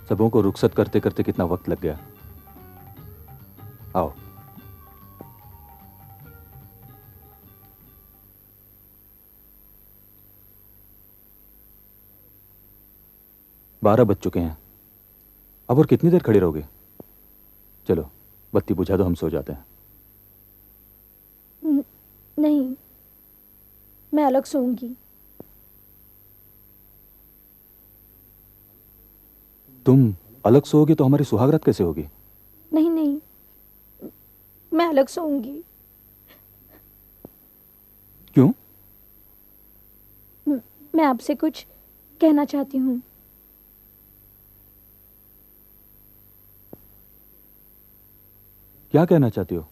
सबों को रुखसत करते करते कितना वक्त लग गया। आओ। बारह बज चुके हैं। अब और कितनी देर खड़े रहोगे? चलो बत्ती बुझा दो, हम सो जाते हैं। नहीं, मैं अलग सोऊंगी। तुम अलग सोओगी तो हमारी सुहागरात कैसे होगी? नहीं नहीं, मैं अलग सोऊंगी। क्यों? मैं आपसे कुछ कहना चाहती हूँ। क्या कहना चाहती हो?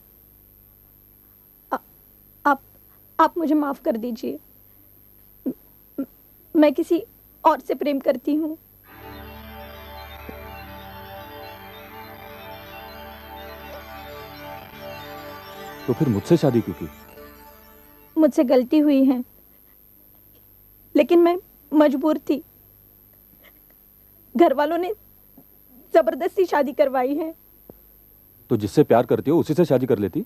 आप मुझे माफ कर दीजिए। मैं किसी और से प्रेम करती हूँ। तो फिर मुझसे शादी क्यों की? मुझसे गलती हुई है, लेकिन मैं मजबूर थी। घर वालों ने जबरदस्ती शादी करवाई है। तो जिससे प्यार करती हो उसी से शादी कर लेती।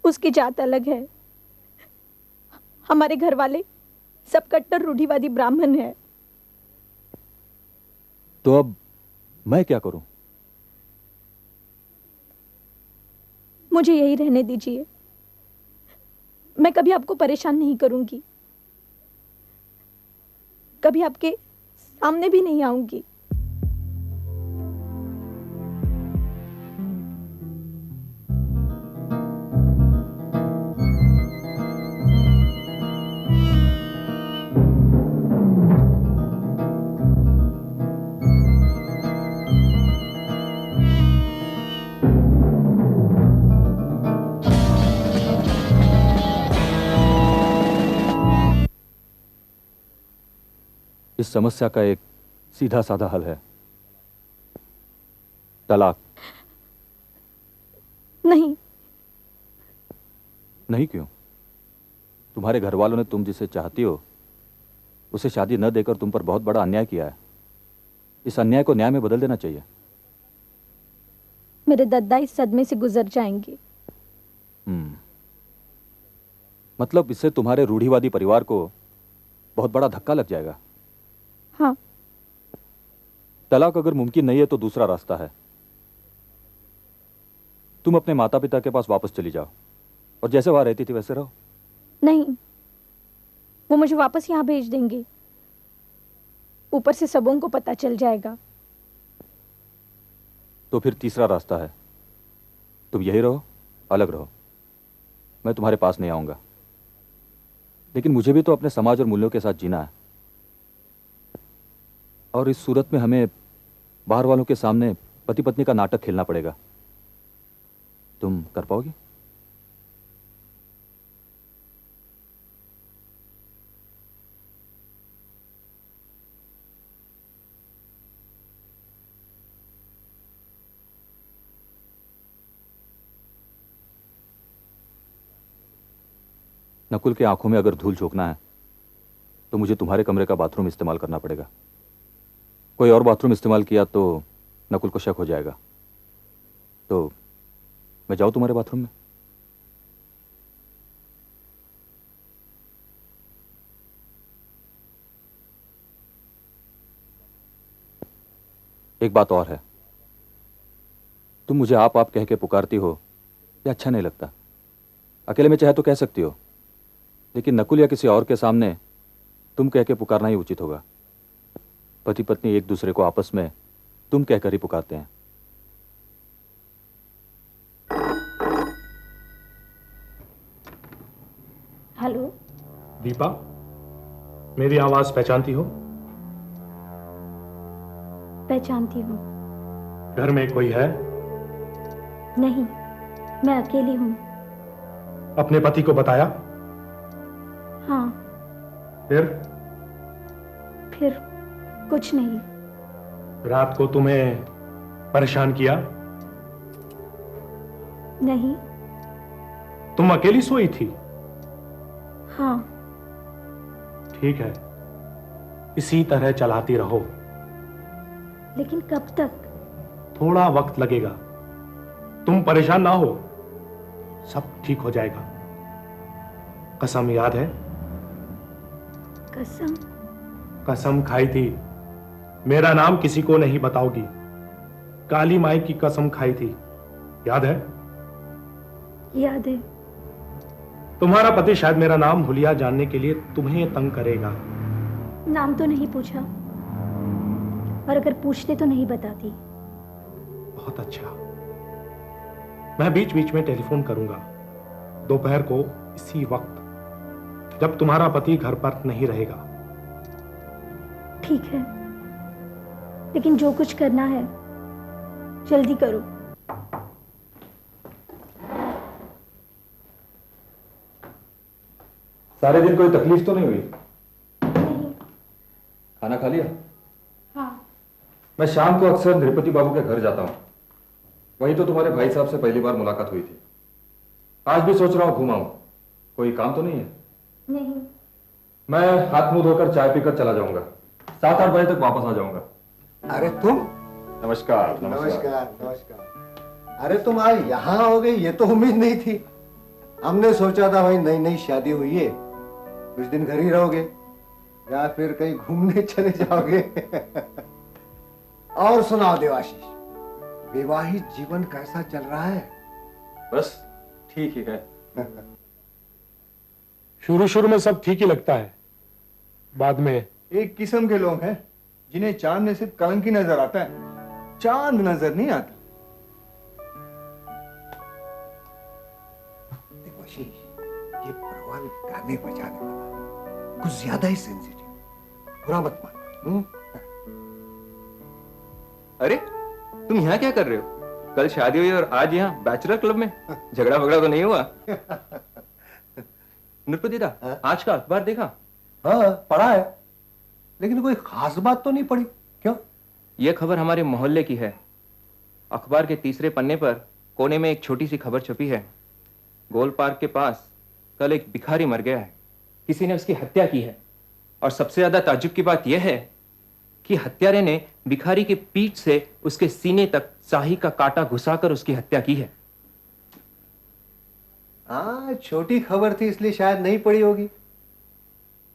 उसकी जात अलग है। हमारे घर वाले सब कट्टर रूढ़िवादी ब्राह्मण हैं। तो अब मैं क्या करूं? मुझे यही रहने दीजिए। मैं कभी आपको परेशान नहीं करूंगी, कभी आपके सामने भी नहीं आऊंगी। इस समस्या का एक सीधा साधा हल है, तलाक। नहीं। नहीं क्यों? तुम्हारे घर वालों ने तुम जिसे चाहती हो उसे शादी न देकर तुम पर बहुत बड़ा अन्याय किया है। इस अन्याय को न्याय में बदल देना चाहिए। मेरे दद्दा इस सदमे से गुजर जाएंगे। मतलब इससे तुम्हारे रूढ़िवादी परिवार को बहुत बड़ा धक्का लग जाएगा। हाँ। तलाक अगर मुमकिन नहीं है तो दूसरा रास्ता है। तुम अपने माता पिता के पास वापस चली जाओ और जैसे वहां रहती थी वैसे रहो। नहीं, वो मुझे वापस यहां भेज देंगे। ऊपर से सबों को पता चल जाएगा। तो फिर तीसरा रास्ता है, तुम यही रहो, अलग रहो। मैं तुम्हारे पास नहीं आऊंगा, लेकिन मुझे भी तो अपने समाज और मूल्यों के साथ जीना है। और इस सूरत में हमें बाहर वालों के सामने पति पत्नी का नाटक खेलना पड़ेगा। तुम कर पाओगी? नकुल की आंखों में अगर धूल झोंकना है तो मुझे तुम्हारे कमरे का बाथरूम इस्तेमाल करना पड़ेगा। कोई और बाथरूम इस्तेमाल किया तो नकुल को शक हो जाएगा। तो मैं जाऊं तुम्हारे बाथरूम में? एक बात और है, तुम मुझे आप कह के पुकारती हो, ये अच्छा नहीं लगता। अकेले में चाहे तो कह सकती हो, लेकिन नकुल या किसी और के सामने तुम कह के पुकारना ही उचित होगा। पति पत्नी एक दूसरे को आपस में तुम कहकर ही पुकारते हैं। हेलो। दीपा, मेरी आवाज पहचानती हो? पहचानती हूँ। घर में कोई है? नहीं, मैं अकेली हूँ। अपने पति को बताया? हाँ। फिर कुछ नहीं। रात को तुम्हें परेशान किया? नहीं। तुम अकेली सोई थी? हाँ। ठीक है, इसी तरह चलाती रहो। लेकिन कब तक? थोड़ा वक्त लगेगा, तुम परेशान ना हो, सब ठीक हो जाएगा। कसम याद है? कसम? कसम खाई थी, मेरा नाम किसी को नहीं बताओगी। काली माई की कसम खाई थी, याद है? याद है। तुम्हारा पति शायद मेरा नाम हुलिया जानने के लिए तुम्हें तंग करेगा। नाम तो नहीं पूछा, और अगर पूछते तो नहीं बताती। बहुत अच्छा, मैं बीच बीच में टेलीफोन करूंगा, दोपहर को इसी वक्त, जब तुम्हारा पति घर पर नहीं रहेगा। ठीक है, लेकिन जो कुछ करना है जल्दी करो। सारे दिन कोई तकलीफ तो नहीं हुई? नहीं। खाना खा लिया? हाँ। मैं शाम को अक्सर नृपति बाबू के घर जाता हूँ, वहीं तो तुम्हारे भाई साहब से पहली बार मुलाकात हुई थी। आज भी सोच रहा हूँ घूमाऊं, कोई काम तो नहीं है? नहीं। मैं हाथ मुंह धोकर चाय पीकर चला जाऊंगा, 7-8 बजे तक वापस आ जाऊंगा। अरे तुम? नमस्कार। नमस्कार नमस्कार। अरे तुम आज यहाँ आओगे ये तो उम्मीद नहीं थी। हमने सोचा था भाई नई नई शादी हुई है, कुछ दिन घर ही रहोगे या फिर कहीं घूमने चले जाओगे। और सुनाओ देवाशीष, विवाहित जीवन कैसा चल रहा है? बस ठीक ही है। शुरू शुरू में सब ठीक ही लगता है, बाद में एक किस्म के लोग हैं जिन्हें चांद में सिर्फ कलंक ही नजर आता है, चांद नजर नहीं आता। देवाशीष, ये प्रवाल गाने बजाने वाला कुछ ज्यादा ही सेंसिटिव, बुरा मत मान। अरे तुम यहाँ क्या कर रहे हो? कल शादी हुई और आज यहाँ बैचलर क्लब में? झगड़ा वगड़ा तो नहीं हुआ? नृपति दा, हाँ? आज का अखबार देखा? हाँ पढ़ा है, लेकिन कोई खास बात तो नहीं पड़ी। क्यों? यह खबर हमारे मोहल्ले की है। अखबार के तीसरे पन्ने पर कोने में एक छोटी सी खबर छपी है। गोल पार्क के पास कल एक भिखारी मर गया है, किसी ने उसकी हत्या की है। और सबसे ज्यादा ताज्जुब की बात यह है कि हत्यारे ने भिखारी की पीठ से उसके सीने तक स्याही का कांटा घुसाकर उसकी हत्या की है। हाँ, छोटी खबर थी इसलिए शायद नहीं पड़ी होगी।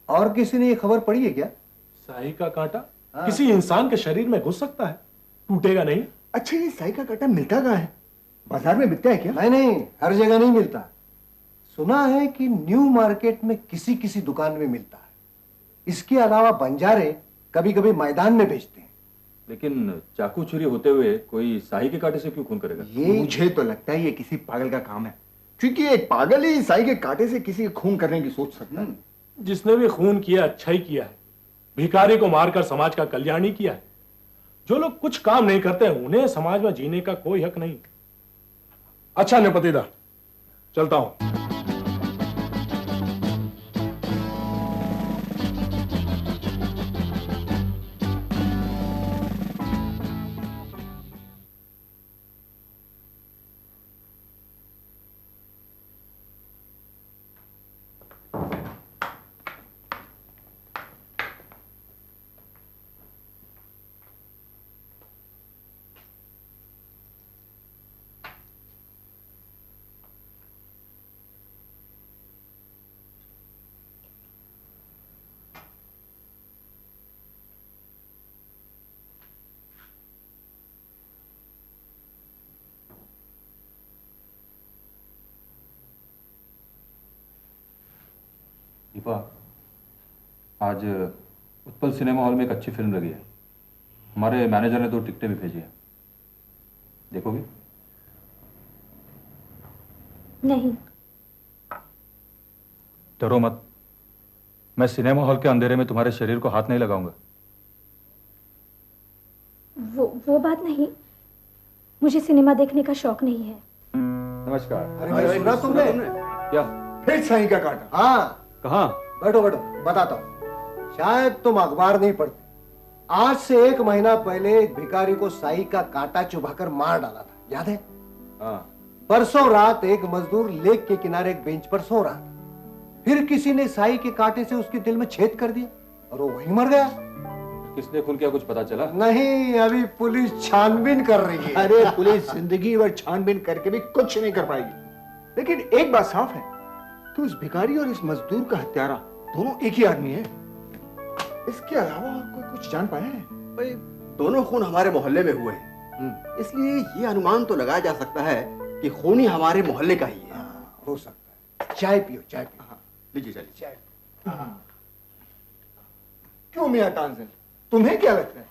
और किसी ने ये खबर पढ़ी है क्या? स्याही का कांटा हाँ। किसी इंसान के शरीर में घुस सकता है, टूटेगा नहीं। अच्छा, ये स्याही का कांटा मिलता कहाँ है? बाजार में बिकता है क्या? नहीं नहीं, हर जगह नहीं मिलता। सुना है कि न्यू मार्केट में किसी किसी दुकान में मिलता है। इसके अलावा बंजारे कभी कभी मैदान में बेचते हैं। लेकिन चाकू छुरी होते हुए कोई स्याही के कांटे से क्यों खून करेगा? ये मुझे तो लगता है ये किसी पागल का काम है, क्योंकि एक पागल ही स्याही के कांटे से किसी का खून करने की सोच सकता है। जिसने भी खून किया अच्छा ही किया है, भिखारी को मारकर समाज का कल्याण ही किया है। जो लोग कुछ काम नहीं करते उन्हें समाज में जीने का कोई हक नहीं। अच्छा नृपति दा, चलता हूं। दीपा, आज उत्पल सिनेमा हॉल में एक अच्छी फिल्म लगी है। हमारे मैनेजर ने 2 टिकटें भी भेजी हैं, देखोगी? नहीं। डरो मत, मैं सिनेमा हॉल के अंधेरे में तुम्हारे शरीर को हाथ नहीं लगाऊंगा। वो बात नहीं, मुझे सिनेमा देखने का शौक नहीं है। नमस्कार। अरे भाई, सुना तुमने? क्या? फिर स्याही का कांटा? हाँ, कहाँ? बैठो बैठो, बताता हूँ। शायद तुम अखबार नहीं पढ़ते। आज से 1 महीना पहले एक भिखारी को स्याही का कांटा चुभाकर मार डाला था, याद है? हाँ। परसों रात एक मजदूर लेक के किनारे एक बेंच पर सो रहा था। फिर किसी ने स्याही के कांटे से उसके दिल में छेद कर दिया और वो वहीं मर गया। किसने खून किया कुछ पता चला? नहीं, अभी पुलिस छानबीन कर रही है। अरे पुलिस जिंदगी भर छानबीन करके भी कुछ नहीं कर पाएगी, लेकिन एक बात साफ है कि उस भिखारी और इस मजदूर का हत्यारा दोनों एक ही आदमी है। इसके अलावा और कोई कुछ जान पाया है? भाई दोनों खून हमारे मोहल्ले में हुए हैं, इसलिए ये अनुमान तो लगाया जा सकता है कि खूनी हमारे मोहल्ले का ही है। हो सकता है। चाय पियो, चाय पियो। लीजिए चलिए। चाय। क्यों मियां तानसेन, तुम्हें क्या लगता है?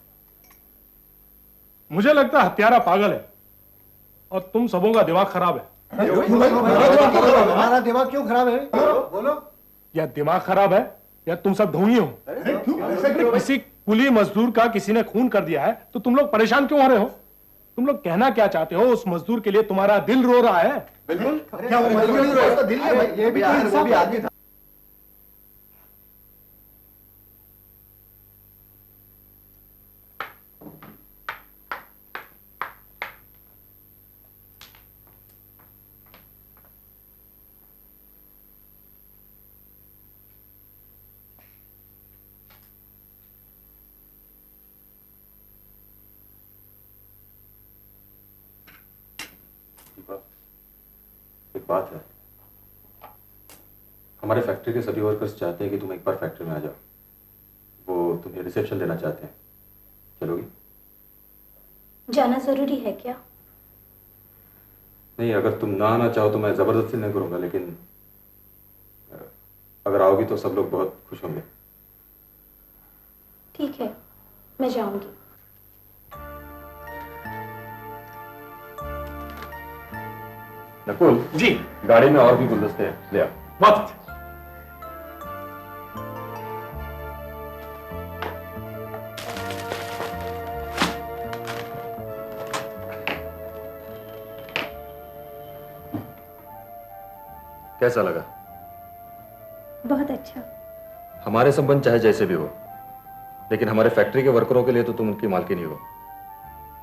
मुझे लगता है हत्यारा पागल है और तुम सबों का दिमाग खराब है। हमारा दिमाग क्यों खराब है? बोलो। या दिमाग खराब है या तुम सब ढोंगी हो। किसी कुली मजदूर का किसी ने खून कर दिया है तो तुम लोग परेशान क्यों हो रहे हो? तुम लोग कहना क्या चाहते हो? उस मजदूर के लिए तुम्हारा दिल रो रहा है? बिल्कुल। क्या वो मजदूर नहीं रोता? दिल है भाई, ये भी तो वो भी आदमी था। एक बात है, हमारे फैक्ट्री के सभी वर्कर्स चाहते हैं कि तुम एक बार फैक्ट्री में आ जाओ। वो तुम्हें रिसेप्शन देना चाहते हैं, चलोगी? जाना जरूरी है क्या? नहीं, अगर तुम ना आना चाहो तो मैं जबरदस्ती नहीं करूंगा, लेकिन अगर आओगी तो सब लोग बहुत खुश होंगे। ठीक है, मैं जाऊंगी। नकुल जी। गाड़ी में और भी गुलदस्ते हैं, ले आओ। बहुत अच्छा। कैसा लगा? बहुत अच्छा। हमारे संबंध चाहे जैसे भी हो, लेकिन हमारे फैक्ट्री के वर्करों के लिए तो तुम उनकी मालकिन ही हो,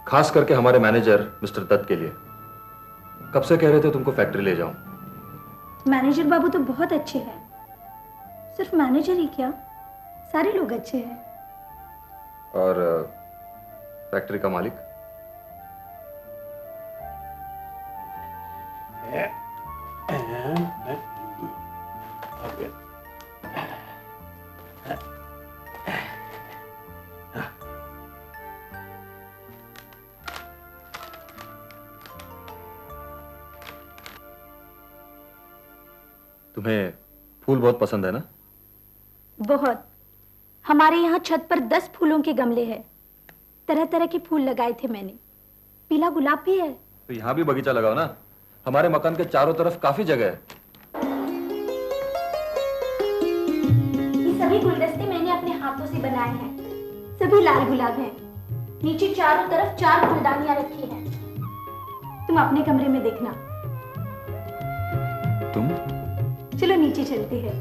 खास करके हमारे मैनेजर मिस्टर दत्त के लिए। कब से कह रहे थे तुमको फैक्ट्री ले जाऊं। मैनेजर बाबू तो बहुत अच्छे हैं। सिर्फ मैनेजर ही क्या, सारे लोग अच्छे हैं। और फैक्ट्री का मालिक? तुम्हें फूल बहुत पसंद है ना? बहुत। हमारे यहाँ छत पर 10 फूलों के गमले हैं। तरह तरह के फूल लगाए थे मैंने। पीला गुलाब भी है। तो यहाँ भी बगीचा लगाओ ना, हमारे मकान के चारों तरफ काफी जगह है। ये सभी गुलदस्ते मैंने अपने हाथों से बनाए हैं। सभी लाल गुलाब हैं। नीचे चारों तरफ 4 फूलदानियां रखी हैं। तुम अपने कमरे में देखना। तुम? चलो नीचे चलते हैं।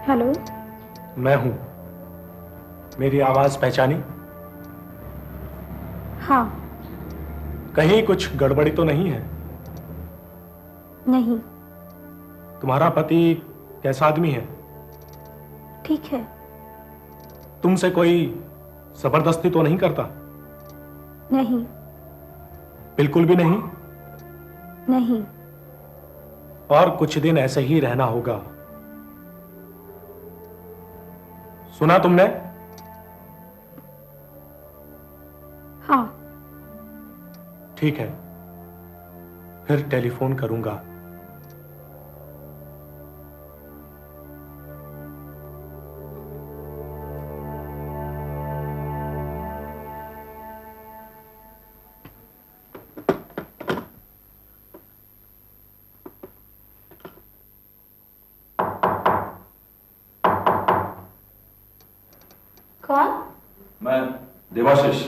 हेलो। मैं हूं। मेरी आवाज पहचानी? हाँ। कहीं कुछ गड़बड़ी तो नहीं है? नहीं। तुम्हारा पति कैसा आदमी है? ठीक है। तुमसे कोई जबरदस्ती तो नहीं करता? नहीं। बिल्कुल भी नहीं? नहीं। और कुछ दिन ऐसे ही रहना होगा। सुना तुमने? हाँ। ठीक है, फिर टेलीफोन करूंगा। कौन? मैं देवाशीष।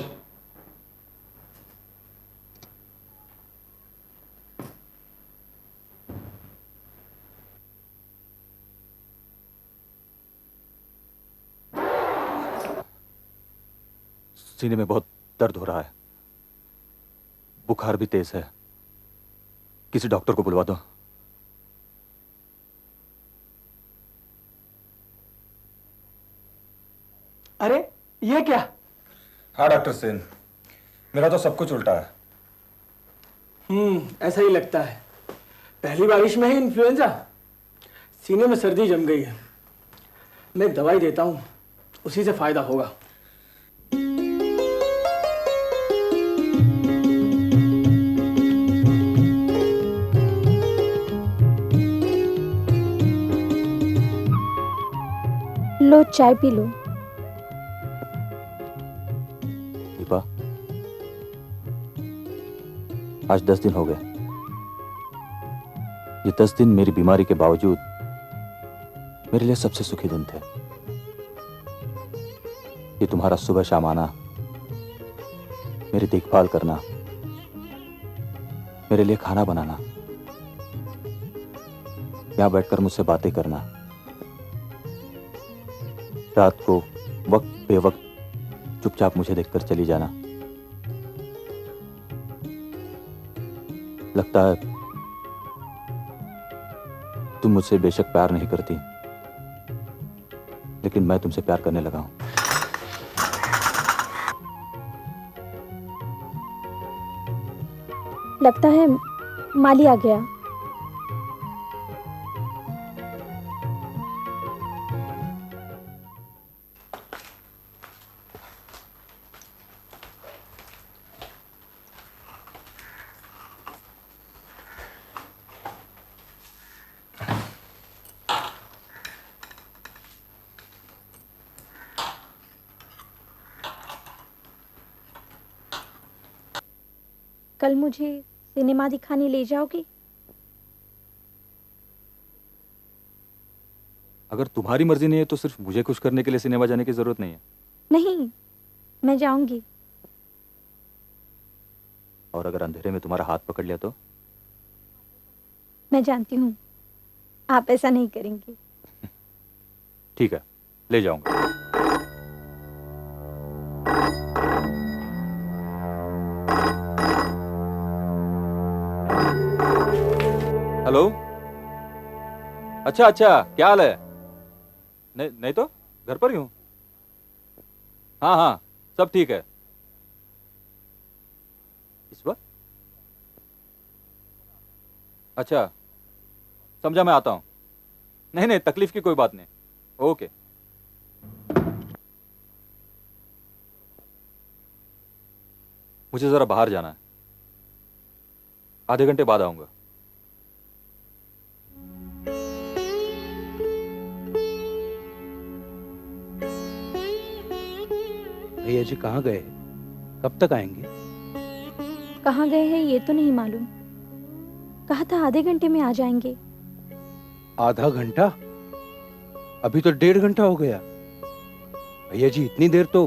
सीने में बहुत दर्द हो रहा है, बुखार भी तेज है। किसी डॉक्टर को बुलवा दो। अरे ये क्या? हाँ डॉक्टर सेन, मेरा तो सब कुछ उल्टा है। ऐसा ही लगता है। पहली बारिश में ही इन्फ्लुएंजा, सीने में सर्दी जम गई है। मैं एक दवाई देता हूँ, उसी से फायदा होगा। लो चाय पी लो। दीपा, आज 10 दिन हो गए। ये 10 दिन मेरी बीमारी के बावजूद मेरे लिए सबसे सुखी दिन थे। ये तुम्हारा सुबह शाम आना, मेरी देखभाल करना, मेरे लिए खाना बनाना, यहां बैठकर मुझसे बातें करना, रात को वक्त बेवक्त चुपचाप मुझे देखकर चली जाना। लगता है तुम मुझसे बेशक प्यार नहीं करती, लेकिन मैं तुमसे प्यार करने लगा हूं। लगता है माली आ गया। कल मुझे सिनेमा दिखाने ले जाओगी? अगर तुम्हारी मर्जी नहीं है तो सिर्फ मुझे खुश करने के लिए सिनेमा जाने की जरूरत नहीं है। नहीं, मैं जाऊंगी। और अगर अंधेरे में तुम्हारा हाथ पकड़ लिया तो? मैं जानती हूँ आप ऐसा नहीं करेंगे। ठीक है, ले जाऊंगा। हेलो। अच्छा अच्छा, क्या हाल है? नहीं नहीं तो घर पर ही हूं। हाँ हाँ, सब ठीक है। इस वक्त? अच्छा, समझा, मैं आता हूं। नहीं नहीं, तकलीफ की कोई बात नहीं। ओके। मुझे जरा बाहर जाना है, आधे घंटे बाद आऊंगा। भैया जी कहाँ गए? कब तक आएंगे? कहाँ गए हैं ये तो नहीं मालूम। कहा था आधे घंटे में आ जाएंगे। आधा घंटा? अभी तो 1.5 घंटा हो गया। भैया जी इतनी देर तो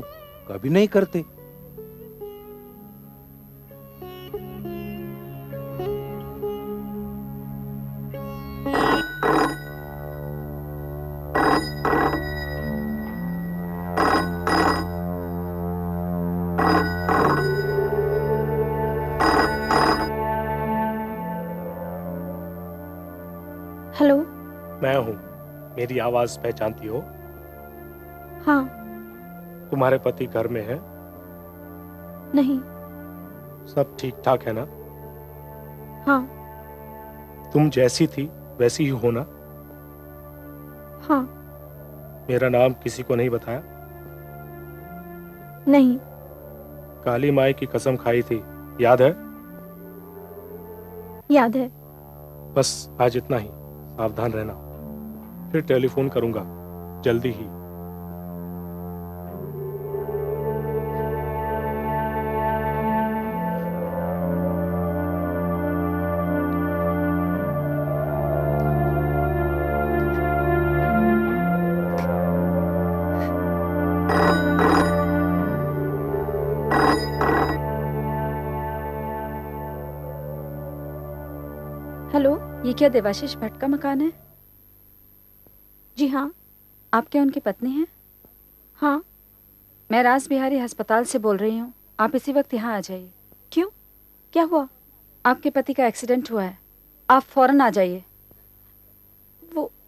कभी नहीं करते। हेलो। मैं हूं, मेरी आवाज पहचानती हो? हाँ। तुम्हारे पति घर में है? नहीं। सब ठीक ठाक है ना? हाँ। तुम जैसी थी वैसी ही हो ना? हाँ। मेरा नाम किसी को नहीं बताया? नहीं। काली माई की कसम खाई थी, याद है? याद है। बस आज इतना ही, सावधान रहना। फिर टेलीफोन करूंगा जल्दी ही। हेलो, ये क्या देवाशीष भट्ट का मकान है? जी हाँ। आप क्या उनकी पत्नी हैं? हाँ। मैं रास बिहारी अस्पताल से बोल रही हूँ। आप इसी वक्त यहाँ आ जाइए। क्यों, क्या हुआ? आपके पति का एक्सीडेंट हुआ है, आप फौरन आ जाइए।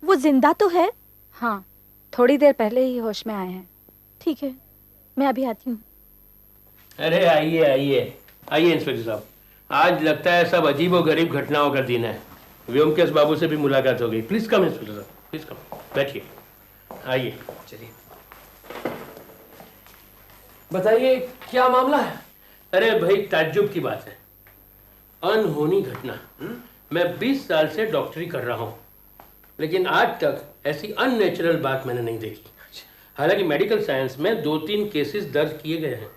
वो जिंदा तो है? हाँ, थोड़ी देर पहले ही होश में आए हैं। ठीक है, मैं अभी आती हूँ। अरे आइए आइए आइए इंस्पेक्टर साहब, आज लगता है सब अजीब और गरीब घटनाओं का दिन है। व्योमकेश बाबू से भी मुलाकात हो गई। प्लीज कम इंस्पेक्टर साहब, प्लीज कम, बैठिए, आइए। चलिए। बताइए क्या मामला है? अरे भाई ताज्जुब की बात है, अनहोनी घटना। मैं 20 साल से डॉक्टरी कर रहा हूँ, लेकिन आज तक ऐसी अननेचुरल बात मैंने नहीं देखी। हालांकि मेडिकल साइंस में 2-3 केसेस दर्ज किए गए हैं,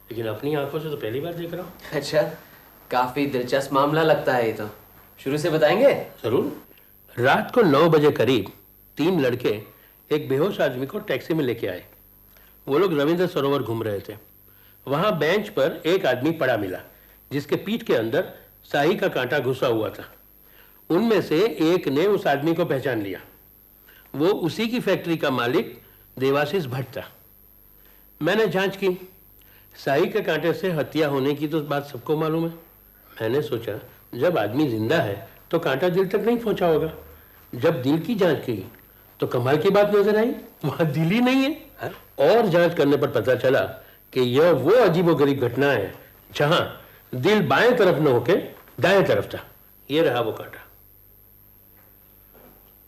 लेकिन अपनी आंखों से तो पहली बार देख रहा हूँ। अच्छा, काफी दिलचस्प मामला लगता है ये तो। शुरू से बताएंगे? जरूर। रात को 9 बजे करीब 3 लड़के एक बेहोश आदमी को टैक्सी में लेके आए। वो लोग रविंद्र सरोवर घूम रहे थे। वहां बेंच पर एक आदमी पड़ा मिला, जिसके पीठ के अंदर स्याही का कांटा घुसा हुआ था। उनमें से एक ने उस आदमी को पहचान लिया। वो उसी की फैक्ट्री का मालिक देवाशीष भट्ट था। मैंने जांच की, स्याही के कांटे से हत्या होने की तो बात सबको मालूम है। मैंने सोचा जब आदमी जिंदा है तो कांटा दिल तक नहीं पहुंचा होगा। जब दिल की जांच की तो कमाल की बात नजर आई, वहां दिल ही नहीं है। और जांच करने पर पता चला कि यह वो अजीबोगरीब घटना है जहां दिल बाएं तरफ न होके दाएं तरफ था। ये रहा वो कांटा।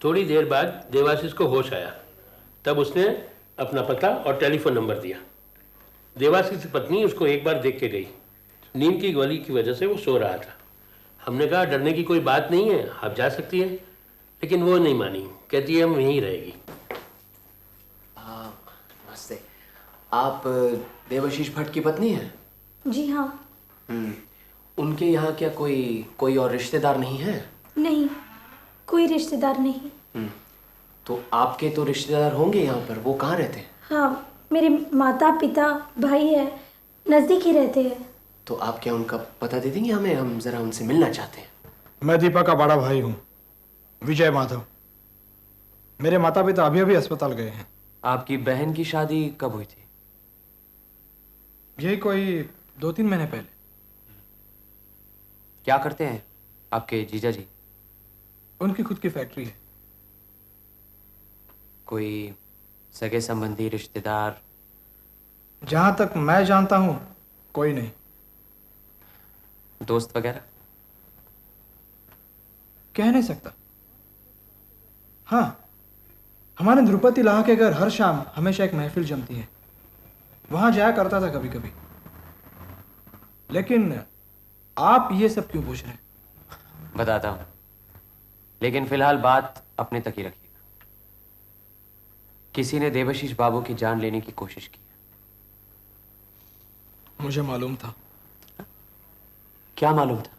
थोड़ी देर बाद देवाशीष को होश आया, तब उसने अपना पता और टेलीफोन नंबर दिया। देवाशीष की पत्नी उसको एक बार देख के गई। नींद की गोली की वजह से वो सो रहा था। हमने कहा डरने की कोई बात नहीं है, आप जा सकती है, लेकिन वो नहीं मानी। कहती है हम यहीं रहेगी। नमस्ते, आप देवाशीष भट्ट की पत्नी हैं? जी हाँ। उनके यहाँ क्या कोई और रिश्तेदार नहीं है? नहीं, कोई रिश्तेदार नहीं। तो आपके तो रिश्तेदार होंगे यहाँ पर, वो कहाँ रहते हैं? हाँ, मेरे माता पिता भाई है, नजदीक ही रहते हैं। तो आप क्या उनका पता दे देंगे हमें? हम जरा उनसे मिलना चाहते हैं। मैं दीपा का बड़ा भाई हूँ, विजय माधव। मेरे माता पिता अभी अभी अस्पताल गए हैं। आपकी बहन की शादी कब हुई थी? यही कोई 2-3 महीने पहले। क्या करते हैं आपके जीजा जी? उनकी खुद की फैक्ट्री है। कोई सगे संबंधी रिश्तेदार? जहां तक मैं जानता हूं कोई नहीं। दोस्त वगैरह? कह नहीं सकता। हाँ, हमारे ध्रुपति लाहा के घर हर शाम हमेशा एक महफिल जमती है, वहां जाया करता था कभी कभी। लेकिन आप ये सब क्यों पूछ रहे हैं? बताता हूं, लेकिन फिलहाल बात अपने तक ही रखिएगा। किसी ने देवाशीष बाबू की जान लेने की कोशिश की है। मुझे मालूम था। क्या मालूम था?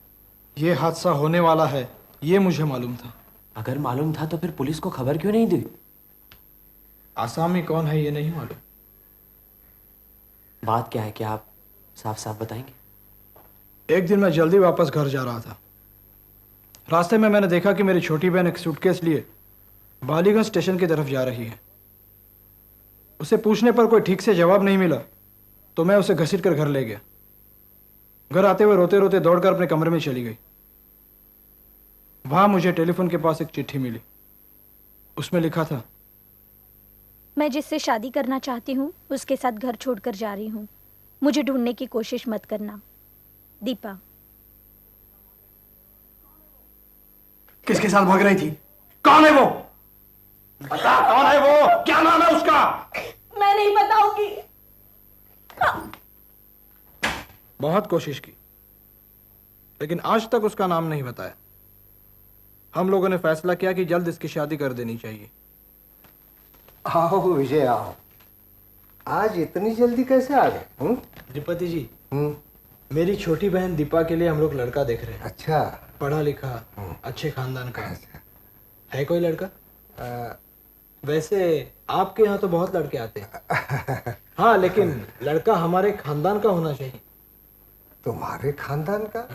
ये हादसा होने वाला है, ये मुझे मालूम था। अगर मालूम था तो फिर पुलिस को खबर क्यों नहीं दी? आसामी कौन है ये नहीं मालूम। बात क्या है, क्या आप साफ साफ बताएंगे? एक दिन मैं जल्दी वापस घर जा रहा था। रास्ते में मैंने देखा कि मेरी छोटी बहन एक सूटकेस लिए बालीगंज स्टेशन की तरफ जा रही है। उसे पूछने पर कोई ठीक से जवाब नहीं मिला तो मैं उसे घसीट कर घर ले गया। घर आते हुए रोते रोते दौड़कर अपने कमरे में चली गई। वहां मुझे टेलीफोन के पास एक चिट्ठी मिली। उसमें लिखा था, मैं जिससे शादी करना चाहती हूँ उसके साथ घर छोड़कर जा रही हूँ। मुझे ढूंढने की कोशिश मत करना। दीपा। किसके साथ भाग रही थी? कौन है वो? बता, कौन है वो? क्या नाम है उसका? मैं नहीं बताऊंगी। बहुत कोशिश की, लेकिन आज तक उसका नाम नहीं बताया। हम लोगों ने फैसला किया कि जल्द इसकी शादी कर देनी चाहिए। आओ विजय आओ। आज इतनी जल्दी कैसे आ गए? त्रिपति जी, मेरी छोटी बहन दीपा के लिए हम लोग लड़का देख रहे हैं। अच्छा। पढ़ा लिखा, अच्छे खानदान का। है कोई लड़का? वैसे आपके यहाँ तो बहुत लड़के आते हैं। हाँ, लेकिन लड़का हमारे खानदान का होना चाहिए। तुम्हारे खानदान का?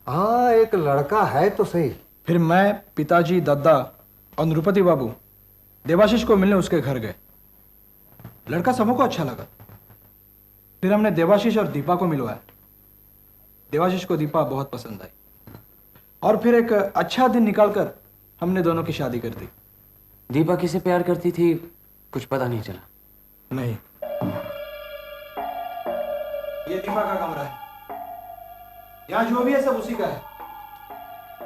हाँ, एक लड़का है तो सही। फिर मैं, पिताजी, दादा और नृपति बाबू देवाशीष को मिलने उसके घर गए। लड़का सबको अच्छा लगा। फिर हमने देवाशीष और दीपा को मिलवाया। देवाशीष को दीपा बहुत पसंद आई और फिर एक अच्छा दिन निकालकर हमने दोनों की शादी कर दी। दीपा किसे प्यार करती थी कुछ पता नहीं चला? नहीं, ये दीपा का कमरा है। यहाँ जो भी है सब उसी का है।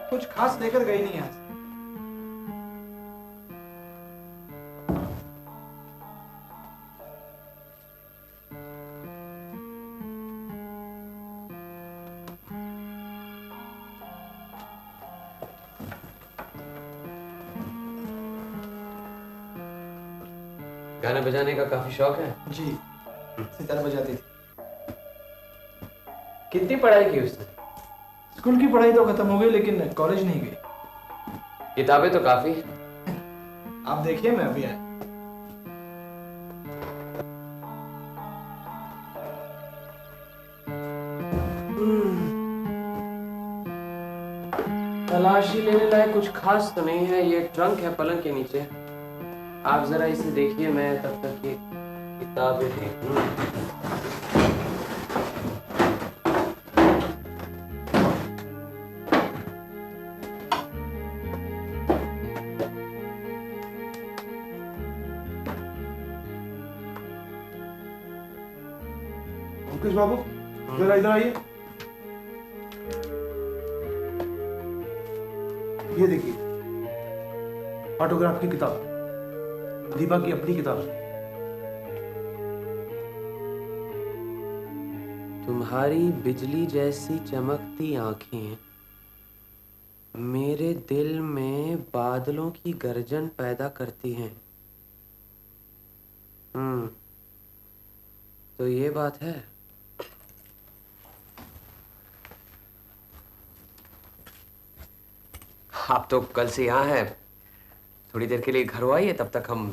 कुछ खास लेकर गई नहीं आज। गाना बजाने का काफी शौक है? जी, सितार बजाती थी। कितनी पढ़ाई की उसने? स्कूल की पढ़ाई तो खत्म हो गई लेकिन कॉलेज नहीं गई। किताबें तो काफी। आप देखिए मैं अभी आया। तलाशी लेने लायक कुछ खास तो नहीं है। ये ट्रंक है पलंग के नीचे। आप जरा इसे देखिए, मैं तब तक ये किताबें देख लूं। मुकेश बाबू जरा इधर आइए। ये देखिए ऑटोग्राफ की किताब, दीपा की अपनी किताब है। तुम्हारी बिजली जैसी चमकती आंखें मेरे दिल में बादलों की गर्जन पैदा करती हैं। तो ये बात है। आप तो कल से यहाँ हैं। थोड़ी देर के लिए घर आइए, तब तक हम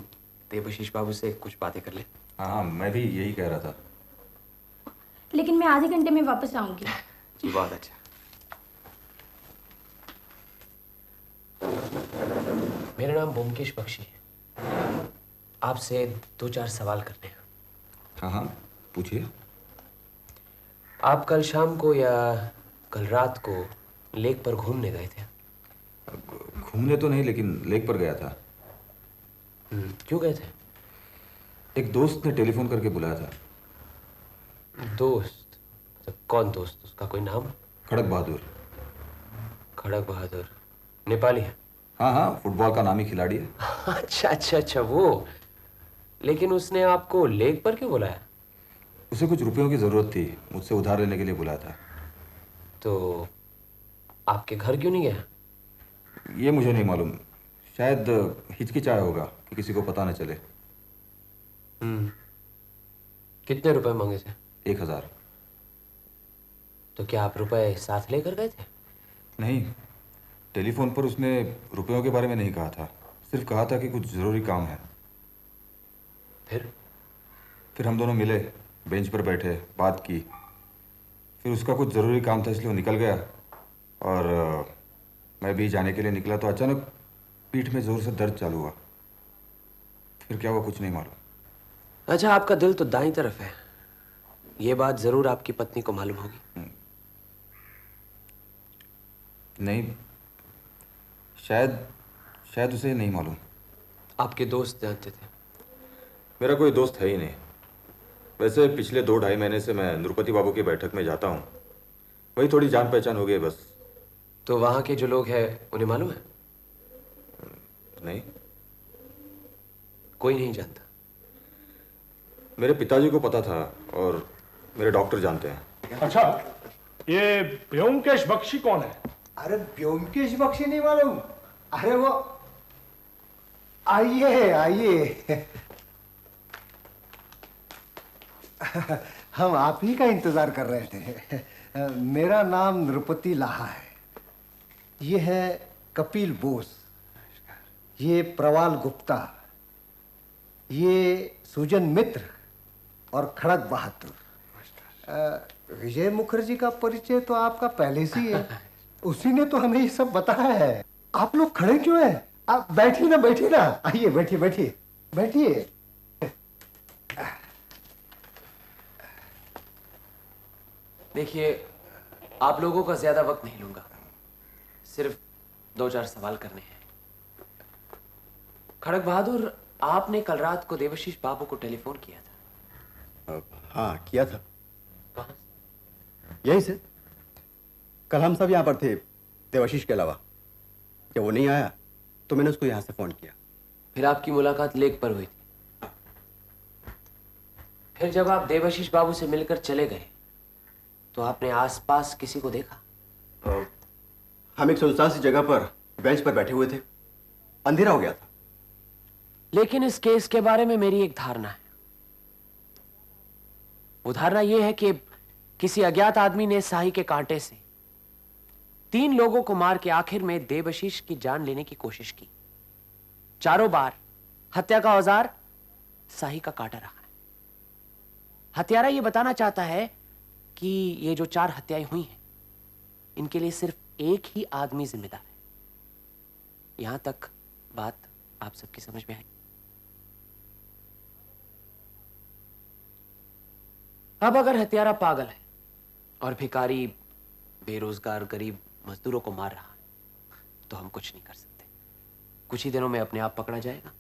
देवाशीष बाबू से कुछ बातें कर लें। हाँ, मैं भी यही कह रहा था। लेकिन मैं आधे घंटे में वापस आऊंगी। जी बहुत अच्छा। मेरा नाम ब्योमकेश बख्शी है। आपसे 2-4 सवाल करने हैं। हाँ हाँ, पूछिए। आप कल शाम को या कल रात को लेक पर घूमने गए थे? घूमने तो नहीं, लेकिन लेक पर गया था। क्यों गए थे? एक दोस्त ने टेलीफोन करके बुलाया था। दोस्त? तो कौन दोस्त? उसका कोई नाम? खड़क बहादुर। खड़क बहादुर नेपाली है? हाँ हाँ, फुटबॉल का नामी खिलाड़ी है। अच्छा अच्छा अच्छा, वो। लेकिन उसने आपको लेक पर क्यों बुलाया? उसे कुछ रुपयों की जरूरत थी, मुझसे उधार लेने के लिए बुलाया था। तो आपके घर क्यों नहीं गया? ये मुझे नहीं मालूम। शायद हिचकिचाया होगा कि किसी को पता न चले। कितने रुपए मांगे थे? 1000। तो क्या आप रुपए साथ लेकर गए थे? नहीं, टेलीफोन पर उसने रुपयों के बारे में नहीं कहा था। सिर्फ कहा था कि कुछ जरूरी काम है। फिर हम दोनों मिले, बेंच पर बैठे, बात की। फिर उसका कुछ ज़रूरी काम था इसलिए वो निकल गया और मैं भी जाने के लिए निकला तो अचानक पीठ में ज़ोर से दर्द चालू हुआ। फिर क्या हुआ कुछ नहीं मालूम। अच्छा, आपका दिल तो दाईं तरफ है। ये बात ज़रूर आपकी पत्नी को मालूम होगी। नहीं, शायद उसे नहीं मालूम। आपके दोस्त जानते थे? मेरा कोई दोस्त है ही नहीं। वैसे पिछले 2-2.5 महीने से मैं नृपति बाबू की बैठक में जाता हूँ। वही थोड़ी जान पहचान हो गई बस। तो वहाँ के जो लोग हैं उन्हें मालूम है? नहीं, कोई नहीं जानता। मेरे पिताजी को पता था और मेरे डॉक्टर जानते हैं। अच्छा, ये ब्योमकेश बख्शी कौन है? अरे ब्योमकेश बख्शी नहीं मालूम? अरे वो, आइए आइए। हम आप ही का इंतजार कर रहे थे। मेरा नाम नृपति लाहा है। ये है कपिल बोस, ये प्रवाल गुप्ता, ये सुजन मित्र और खड़क बहादुर। विजय मुखर्जी का परिचय तो आपका पहले से ही है। उसी ने तो हमें ये सब बताया है। आप लोग खड़े क्यों हैं? आप बैठिए ना, बैठिए ना। आइए बैठिए बैठिए बैठिए। देखिए, आप लोगों का ज्यादा वक्त नहीं लूंगा, सिर्फ 2-4 सवाल करने हैं। खड़क बहादुर, आपने कल रात को देवाशीष बाबू को टेलीफोन किया था? हाँ, किया था। कहाँ? यहीं से। कल हम सब यहाँ पर थे, देवाशीष के अलावा। जब वो नहीं आया तो मैंने उसको यहाँ से फोन किया। फिर आपकी मुलाकात लेक पर हुई थी। फिर जब आप देवाशीष बाबू से मिलकर चले गए तो आपने आसपास किसी को देखा? हम एक सुनसान सी जगह पर बेंच पर बैठे हुए थे, अंधेरा हो गया था। लेकिन इस केस के बारे में मेरी एक धारणा है। वो धारणा यह है कि किसी अज्ञात आदमी ने साही के कांटे से 3 लोगों को मार के आखिर में देवाशीष की जान लेने की कोशिश की। चारों बार हत्या का औजार साही का कांटा रहा है। हत्यारा यह बताना चाहता है कि ये जो 4 हत्याएं हुई हैं, इनके लिए सिर्फ एक ही आदमी जिम्मेदार है। यहां तक बात आप सबकी समझ में आई? अब अगर हत्यारा पागल है और भिखारी, बेरोजगार, गरीब मजदूरों को मार रहा है तो हम कुछ नहीं कर सकते। कुछ ही दिनों में अपने आप पकड़ा जाएगा।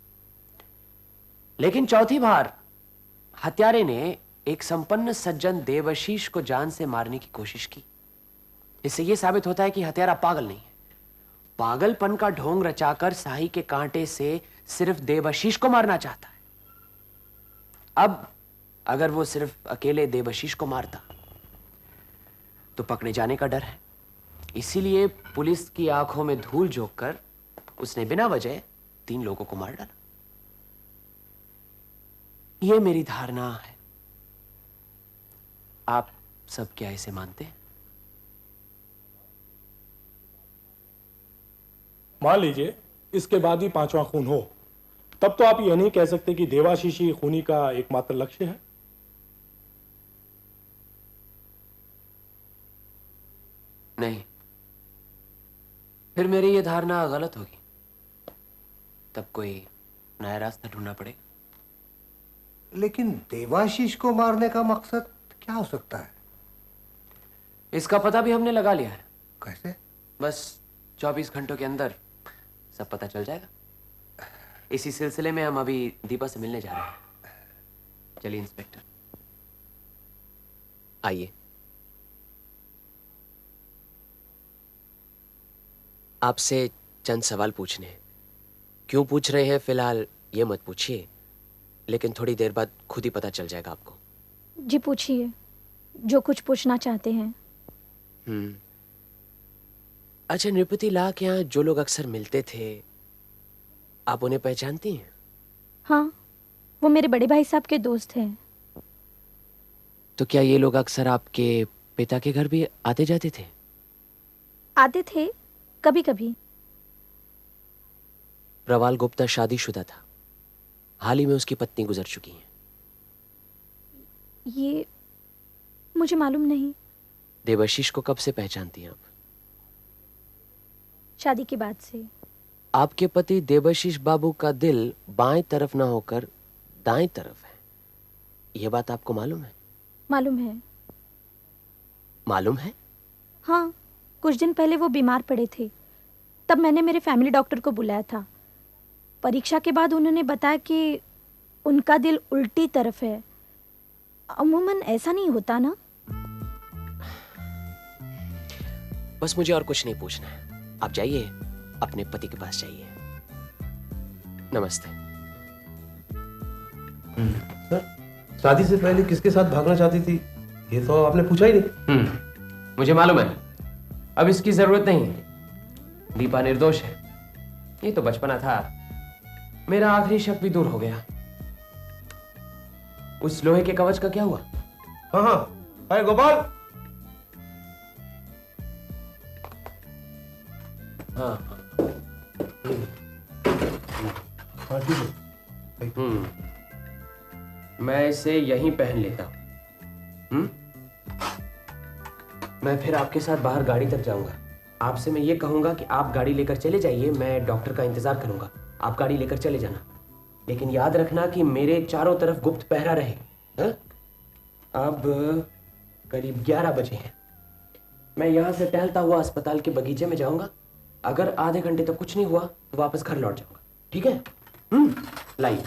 लेकिन चौथी बार हत्यारे ने एक संपन्न सज्जन देवाशीष को जान से मारने की कोशिश की। इससे यह साबित होता है कि हत्यारा पागल नहीं है। पागलपन का ढोंग रचाकर साही के कांटे से सिर्फ देवाशीष को मारना चाहता है। अब अगर वो सिर्फ अकेले देवाशीष को मारता तो पकड़े जाने का डर है। इसीलिए पुलिस की आंखों में धूल झोंककर उसने बिना वजह 3 लोगों को मार डाला। यह मेरी धारणा है। आप सब क्या इसे मानते हैं? मान लीजिए इसके बाद भी 5वां खून हो, तब तो आप यह नहीं कह सकते कि देवाशीष ही खूनी का एकमात्र लक्ष्य है। नहीं, फिर मेरी यह धारणा गलत होगी। तब कोई नया रास्ता ढूंढना पड़ेगा। लेकिन देवाशीष को मारने का मकसद क्या हो सकता है? इसका पता भी हमने लगा लिया है। कैसे? बस 24 घंटों के अंदर सब पता चल जाएगा। इसी सिलसिले में हम अभी दीपा से मिलने जा रहे हैं। चलिए इंस्पेक्टर, आइए। आपसे चंद सवाल पूछने हैं। क्यों पूछ रहे हैं फिलहाल ये मत पूछिए, लेकिन थोड़ी देर बाद खुद ही पता चल जाएगा आपको। जी पूछिए, जो कुछ पूछना चाहते हैं। अच्छा, नृपति लाह के यहाँ जो लोग अक्सर मिलते थे, आप उन्हें पहचानती हैं? हाँ, वो मेरे बड़े भाई साहब के दोस्त हैं। तो क्या ये लोग अक्सर आपके पिता के घर भी आते जाते थे? आते थे कभी कभी। प्रवाल गुप्ता शादीशुदा था। हाल ही में उसकी पत्नी गुजर चुकी है। ये मुझे मालूम नहीं। देवाशीष को कब से पहचानती हैं आप? शादी के बाद से। आपके पति देवाशीष बाबू का दिल बाएं तरफ ना होकर दाएं तरफ है, यह बात आपको मालूम है? मालूम है। मालूम है? हाँ, कुछ दिन पहले वो बीमार पड़े थे। तब मैंने मेरे फैमिली डॉक्टर को बुलाया था। परीक्षा के बाद उन्होंने बताया कि उनका दिल उल्टी तरफ है। अमूमन ऐसा नहीं होता ना? बस मुझे और कुछ नहीं पूछना है। आप जाइए, अपने पति के पास जाइए। नमस्ते। सर, शादी से पहले किसके साथ भागना चाहती थी, ये तो आपने पूछा ही नहीं। मुझे मालूम है, अब इसकी जरूरत नहीं है। दीपा निर्दोष है। ये तो बचपना था। मेरा आखिरी शक भी दूर हो गया। उस लोहे के कवच का क्या हुआ? हाँ हाँ, अरे गोपाल। हाँ हाँ ठीक है। मैं इसे यहीं पहन लेता हूँ। मैं फिर आपके साथ बाहर गाड़ी तक जाऊंगा। आपसे मैं ये कहूंगा कि आप गाड़ी लेकर चले जाइए, मैं डॉक्टर का इंतजार करूंगा। आप गाड़ी लेकर चले जाना, लेकिन याद रखना कि मेरे चारों तरफ गुप्त पहरा रहे। अब करीब 11 बजे हैं। मैं यहाँ से टहलता हुआ अस्पताल के बगीचे में जाऊंगा। अगर आधे घंटे तक कुछ नहीं हुआ तो वापस घर लौट जाऊंगा, ठीक है? लाइए।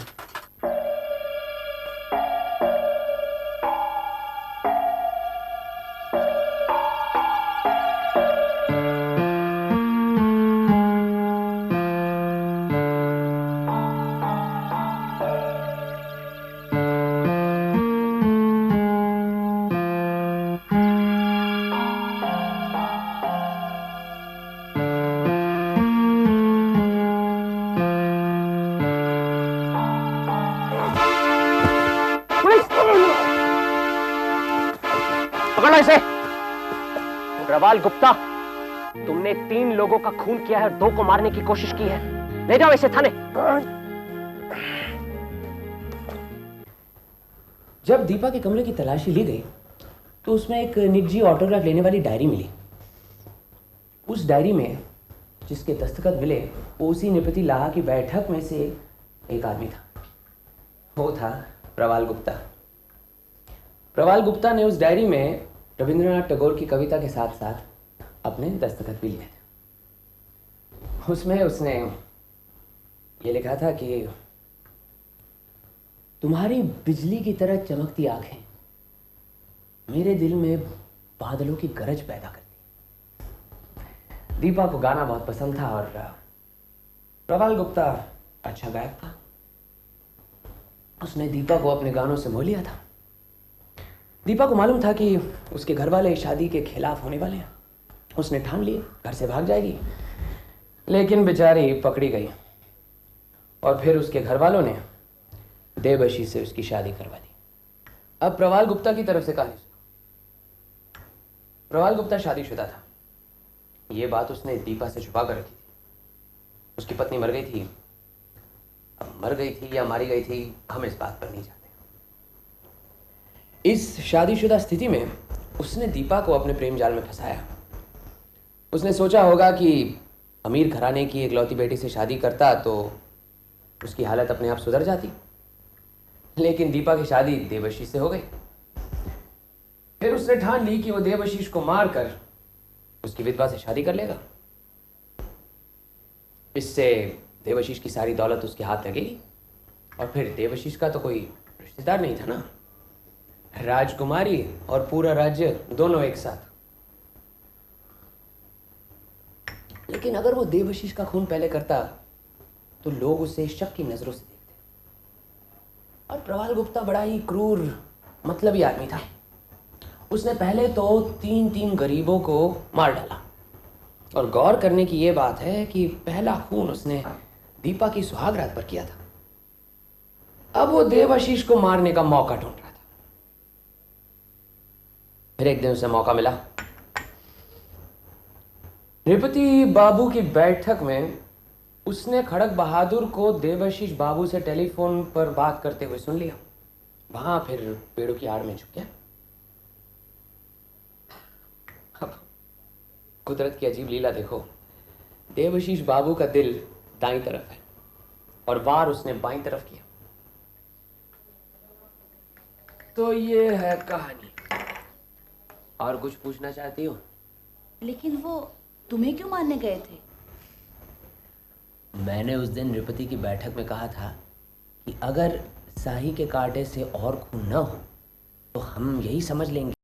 पकड़ो इसे। प्रवाल गुप्ता, तुमने 3 लोगों का खून किया है और 2 को मारने की कोशिश की है। ले जाओ इसे थाने। जब दीपा के कमरे की तलाशी ली गई तो उसमें एक निजी ऑटोग्राफ लेने वाली डायरी मिली। उस डायरी में जिसके दस्तखत मिले वो उसी नृपति लाहा की बैठक में से एक आदमी था। वो था प्रवाल गुप्ता। प्रवाल गुप्ता ने उस डायरी में रविंद्रनाथ टैगोर की कविता के साथ साथ अपने दस्तखत भी लिए थे। उसमें उसने ये लिखा था कि तुम्हारी बिजली की तरह चमकती आंखें मेरे दिल में बादलों की गरज पैदा करती। दीपा को गाना बहुत पसंद था और प्रवाल गुप्ता अच्छा गायक था। उसने दीपा को अपने गानों से मोह लिया था। दीपा को मालूम था कि उसके घर वाले शादी के खिलाफ होने वाले हैं। उसने ठान लिया घर से भाग जाएगी, लेकिन बेचारी पकड़ी गई और फिर उसके घर वालों ने देवशी से उसकी शादी करवा दी। अब प्रवाल गुप्ता की तरफ से कहानी सुनो। प्रवाल गुप्ता शादीशुदा था। ये बात उसने दीपा से छुपा कर रखी थी। उसकी पत्नी मर गई थी। अब मर गई थी या मारी गई थी हम इस बात पर नहीं जाते। इस शादीशुदा स्थिति में उसने दीपा को अपने प्रेम जाल में फंसाया। उसने सोचा होगा कि अमीर घराने की इकलौती बेटी से शादी करता तो उसकी हालत अपने आप सुधर जाती, लेकिन दीपा की शादी देवशीष से हो गई। फिर उसने ठान ली कि वो देवशीष को मारकर उसकी विधवा से शादी कर लेगा। इससे देवशीष की सारी दौलत उसके हाथ लगेगी और फिर देवशीष का तो कोई रिश्तेदार नहीं था ना, राजकुमारी और पूरा राज्य दोनों एक साथ। लेकिन अगर वो देवशीष का खून पहले करता तो लोग उसे शक की नजरों से देखते। और प्रवाल गुप्ता बड़ा ही क्रूर मतलबी आदमी था। उसने पहले तो 3 गरीबों को मार डाला। और गौर करने की ये बात है कि पहला खून उसने दीपा की सुहागरात पर किया था। अब वो देवाशीष को मारने का मौका ढूंढ रहा था। फिर एक दिन उसे मौका मिला। नृपति बाबू की बैठक में उसने खड़क बहादुर को देवाशीष बाबू से टेलीफोन पर बात करते हुए सुन लिया। वहां फिर पेड़ों की आड़ में छुप गया। अब कुदरत की अजीब लीला देखो। देवाशीष बाबू का दिल दाईं तरफ है और वार उसने बाईं तरफ किया। तो ये है कहानी। और कुछ पूछना चाहती हो? लेकिन वो तुम्हें क्यों मारने गए थे? मैंने उस दिन नृपति की बैठक में कहा था कि अगर शाही के कांटे से और खून न हो तो हम यही समझ लेंगे